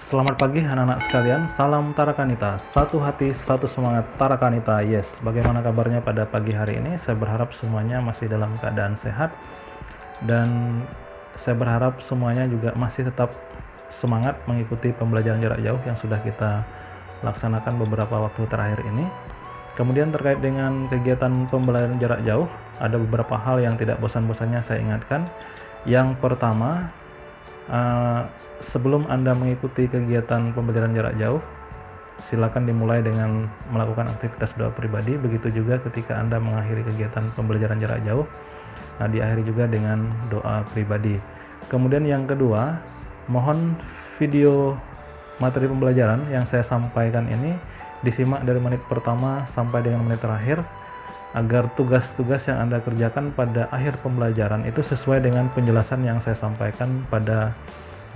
Selamat pagi anak-anak sekalian, salam Tarakanita, satu hati, satu semangat Tarakanita, yes. Bagaimana kabarnya pada pagi hari ini? Saya berharap semuanya masih dalam keadaan sehat dan saya berharap semuanya juga masih tetap semangat mengikuti pembelajaran jarak jauh yang sudah kita laksanakan beberapa waktu terakhir ini. Kemudian terkait dengan kegiatan pembelajaran jarak jauh, ada beberapa hal yang tidak bosan-bosannya saya ingatkan. Yang pertama, sebelum Anda mengikuti kegiatan pembelajaran jarak jauh, silakan dimulai dengan melakukan aktivitas doa pribadi. Begitu juga ketika Anda mengakhiri kegiatan pembelajaran jarak jauh, diakhiri juga dengan doa pribadi. Kemudian yang kedua, mohon video materi pembelajaran yang saya sampaikan ini disimak dari menit pertama sampai dengan menit terakhir, agar tugas-tugas yang Anda kerjakan pada akhir pembelajaran itu sesuai dengan penjelasan yang saya sampaikan pada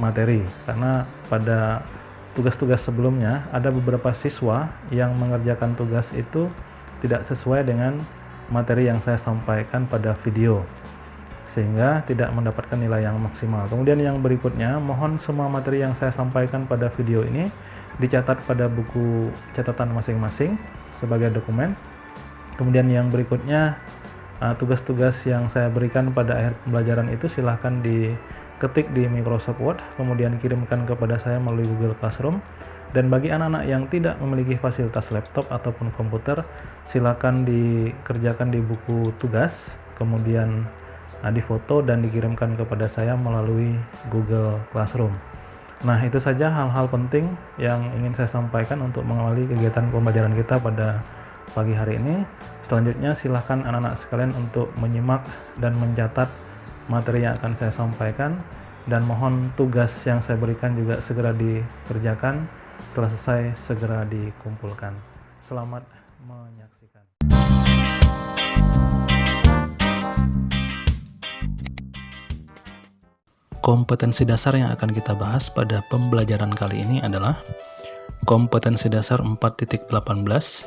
materi. Karena pada tugas-tugas sebelumnya ada beberapa siswa yang mengerjakan tugas itu tidak sesuai dengan materi yang saya sampaikan pada video, sehingga tidak mendapatkan nilai yang maksimal. Kemudian yang berikutnya, mohon semua materi yang saya sampaikan pada video ini dicatat pada buku catatan masing-masing sebagai dokumen. Kemudian yang berikutnya, tugas-tugas yang saya berikan pada akhir pembelajaran itu silahkan diketik di Microsoft Word, kemudian kirimkan kepada saya melalui Google Classroom. Dan bagi anak-anak yang tidak memiliki fasilitas laptop ataupun komputer, silahkan dikerjakan di buku tugas, kemudian difoto dan dikirimkan kepada saya melalui Google Classroom. Nah, itu saja hal-hal penting yang ingin saya sampaikan untuk mengawali kegiatan pembelajaran kita pada pagi hari ini. Selanjutnya silahkan anak-anak sekalian untuk menyimak dan mencatat materi yang akan saya sampaikan, dan mohon tugas yang saya berikan juga segera dikerjakan, setelah selesai segera dikumpulkan. Selamat menyaksikan. Kompetensi dasar yang akan kita bahas pada pembelajaran kali ini adalah kompetensi dasar 4.18,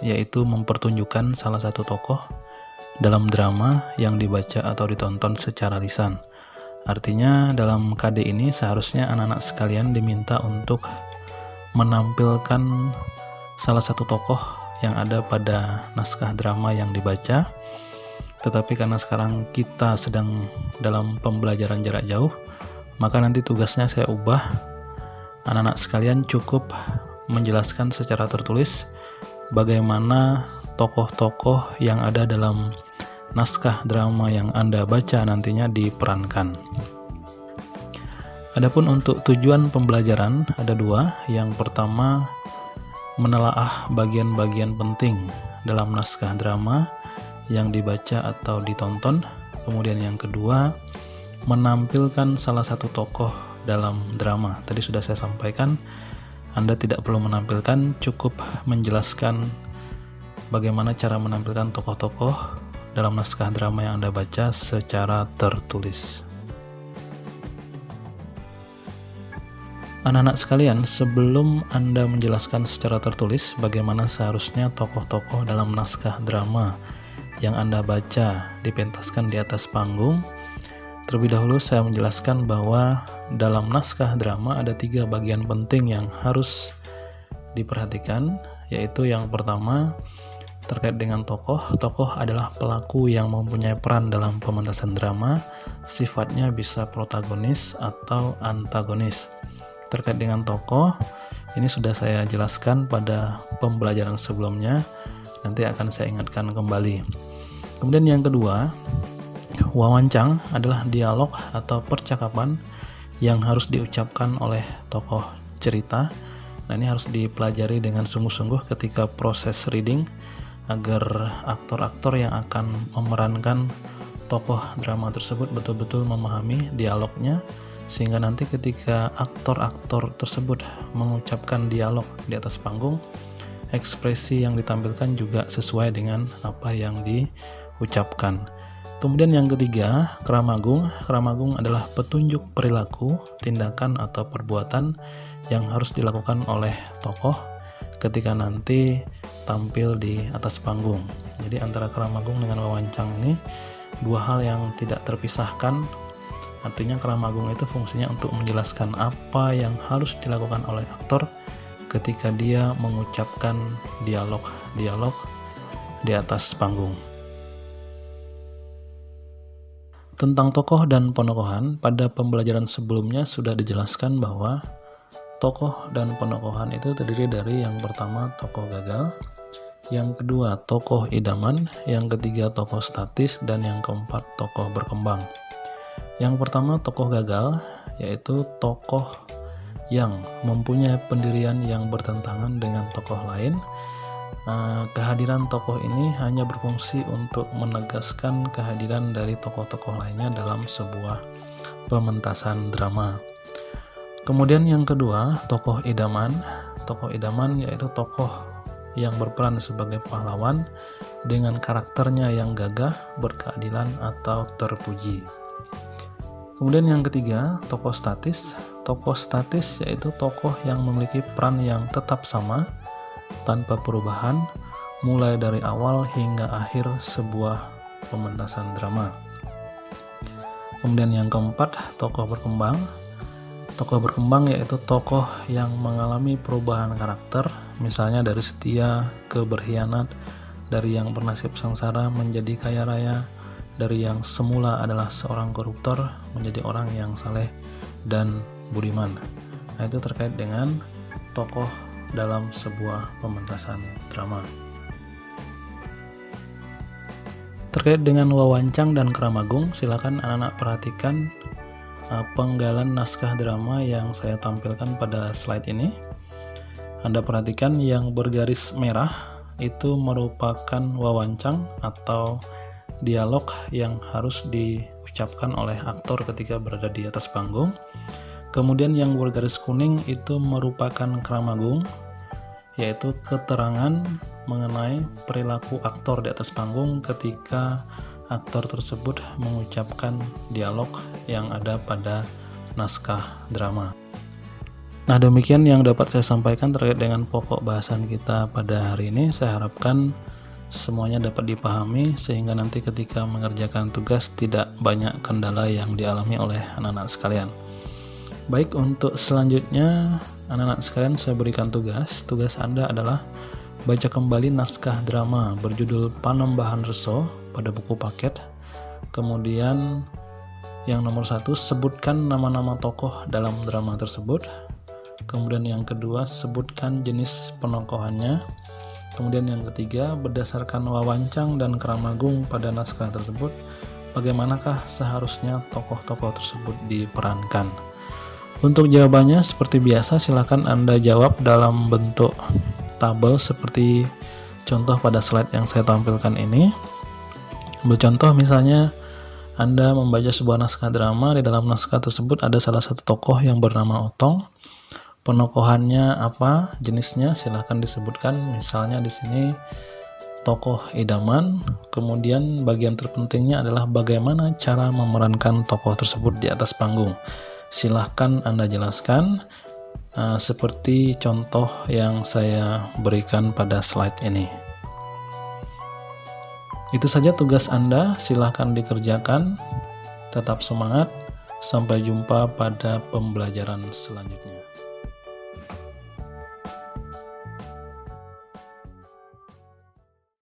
yaitu mempertunjukkan salah satu tokoh dalam drama yang dibaca atau ditonton secara lisan. Artinya dalam KD ini seharusnya anak-anak sekalian diminta untuk menampilkan salah satu tokoh yang ada pada naskah drama yang dibaca. Tetapi karena sekarang kita sedang dalam pembelajaran jarak jauh, maka nanti tugasnya saya ubah. Anak-anak sekalian cukup menjelaskan secara tertulis bagaimana tokoh-tokoh yang ada dalam naskah drama yang Anda baca nantinya diperankan. Adapun untuk tujuan pembelajaran ada dua. Yang pertama, menelaah bagian-bagian penting dalam naskah drama yang dibaca atau ditonton. Kemudian yang kedua, menampilkan salah satu tokoh dalam drama. Tadi sudah saya sampaikan, Anda tidak perlu menampilkan, cukup menjelaskan bagaimana cara menampilkan tokoh-tokoh dalam naskah drama yang Anda baca secara tertulis. Anak-anak sekalian, sebelum Anda menjelaskan secara tertulis bagaimana seharusnya tokoh-tokoh dalam naskah drama yang Anda baca dipentaskan di atas panggung, terlebih dahulu saya menjelaskan bahwa dalam naskah drama ada 3 bagian penting yang harus diperhatikan, yaitu yang pertama terkait dengan tokoh. Tokoh adalah pelaku yang mempunyai peran dalam pementasan drama, sifatnya bisa protagonis atau antagonis. Terkait dengan tokoh, ini sudah saya jelaskan pada pembelajaran sebelumnya, nanti akan saya ingatkan kembali. Kemudian yang kedua, wawancang adalah dialog atau percakapan yang harus diucapkan oleh tokoh cerita. Nah, ini harus dipelajari dengan sungguh-sungguh ketika proses reading, agar aktor-aktor yang akan memerankan tokoh drama tersebut betul-betul memahami dialognya, sehingga nanti ketika aktor-aktor tersebut mengucapkan dialog di atas panggung, ekspresi yang ditampilkan juga sesuai dengan apa yang diucapkan. Kemudian yang ketiga, kramagung. Kramagung adalah petunjuk perilaku, tindakan atau perbuatan yang harus dilakukan oleh tokoh ketika nanti tampil di atas panggung. Jadi antara kramagung dengan wawancang ini dua hal yang tidak terpisahkan Artinya Kramagung itu fungsinya untuk menjelaskan apa yang harus dilakukan oleh aktor ketika dia mengucapkan dialog-dialog di atas panggung. Tentang tokoh dan penokohan, pada pembelajaran sebelumnya sudah dijelaskan bahwa tokoh dan penokohan itu terdiri dari yang pertama tokoh gagal, yang kedua tokoh idaman, yang ketiga tokoh statis, dan yang keempat tokoh berkembang. Yang pertama tokoh gagal, yaitu tokoh yang mempunyai pendirian yang bertentangan dengan tokoh lain. Kehadiran tokoh ini hanya berfungsi untuk menegaskan kehadiran dari tokoh-tokoh lainnya dalam sebuah pementasan drama. Kemudian yang kedua, tokoh idaman. Tokoh idaman yaitu tokoh yang berperan sebagai pahlawan dengan karakternya yang gagah, berkeadilan, atau terpuji. Kemudian yang ketiga, tokoh statis. Tokoh statis yaitu tokoh yang memiliki peran yang tetap sama, tanpa perubahan, mulai dari awal hingga akhir sebuah pementasan drama. Kemudian yang keempat, tokoh berkembang. Tokoh berkembang yaitu tokoh yang mengalami perubahan karakter, misalnya dari setia ke berkhianat, dari yang bernasib sengsara menjadi kaya raya, dari yang semula adalah seorang koruptor menjadi orang yang saleh dan budiman. Nah, itu terkait dengan tokoh dalam sebuah pementasan drama. Terkait dengan wawancang dan Kramagung, silakan anak-anak perhatikan penggalan naskah drama yang saya tampilkan pada slide ini. Anda perhatikan yang bergaris merah itu merupakan wawancang atau dialog yang harus diucapkan oleh aktor ketika berada di atas panggung. Kemudian yang bergaris kuning itu merupakan Kramagung, yaitu keterangan mengenai perilaku aktor di atas panggung ketika aktor tersebut mengucapkan dialog yang ada pada naskah drama. Nah, demikian yang dapat saya sampaikan terkait dengan pokok bahasan kita pada hari ini. Saya harapkan semuanya dapat dipahami sehingga nanti ketika mengerjakan tugas tidak banyak kendala yang dialami oleh anak-anak sekalian. Baik, untuk selanjutnya anak-anak sekalian saya berikan tugas. Tugas Anda adalah baca kembali naskah drama berjudul Panembahan Reso pada buku paket. Kemudian yang nomor 1, sebutkan nama-nama tokoh dalam drama tersebut. Kemudian yang kedua, sebutkan jenis penokohannya. Kemudian yang ketiga, berdasarkan wawancang dan Kramagung pada naskah tersebut, bagaimanakah seharusnya tokoh-tokoh tersebut diperankan. Untuk jawabannya seperti biasa, silakan Anda jawab dalam bentuk tabel seperti contoh pada slide yang saya tampilkan ini. Bercontoh misalnya Anda membaca sebuah naskah drama, di dalam naskah tersebut ada salah satu tokoh yang bernama Otong. Penokohannya apa, jenisnya silakan disebutkan. Misalnya di sini tokoh idaman. Kemudian bagian terpentingnya adalah bagaimana cara memerankan tokoh tersebut di atas panggung. Silahkan Anda jelaskan seperti contoh yang saya berikan pada slide ini. Itu saja tugas Anda, silahkan dikerjakan. Tetap semangat, sampai jumpa pada pembelajaran selanjutnya.